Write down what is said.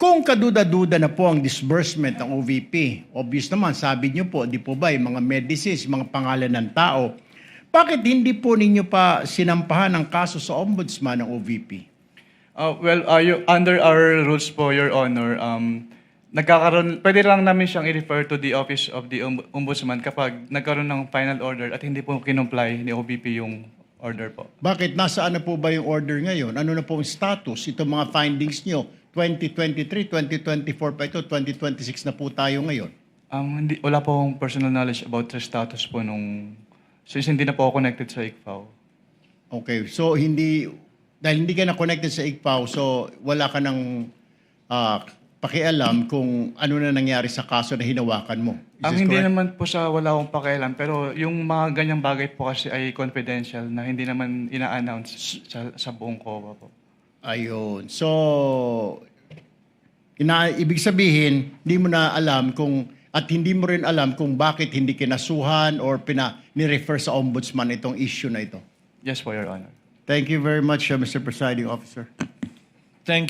Kung kaduda-duda na po ang disbursement ng OVP, obvious naman, sabi niyo po, di po ba, yung mga medicines, mga pangalan ng tao, bakit hindi po ninyo pa sinampahan ang kaso sa ombudsman ng OVP? Under our rules po, Your Honor, pwede lang namin siyang i-refer to the Office of the Ombudsman kapag nagkaroon ng final order at hindi po kinumply ni OVP yung order po. Bakit? Nasaan na po ba yung order ngayon? Ano na po ang status? Itong mga findings nyo, 2023, 2024 pa ito, 2026 na po tayo ngayon. Wala po akong personal knowledge about the status po since hindi na po ako connected sa ICFAO. Okay, so dahil hindi ka na connected sa ICFAO, so wala ka ng pakialam kung ano na nangyari sa kaso na hinawakan mo. Is this Hindi correct? naman po sa wala akong pakialam, pero yung mga ganyang bagay po kasi ay confidential na hindi naman ina-announce sa buong COA po. Ayun. So, ibig sabihin, hindi mo na alam at hindi mo rin alam kung bakit hindi kinasuhan or ni-refer sa ombudsman itong issue na ito. Yes po, Your Honor. Thank you very much, Mr. Presiding Officer. Thank you.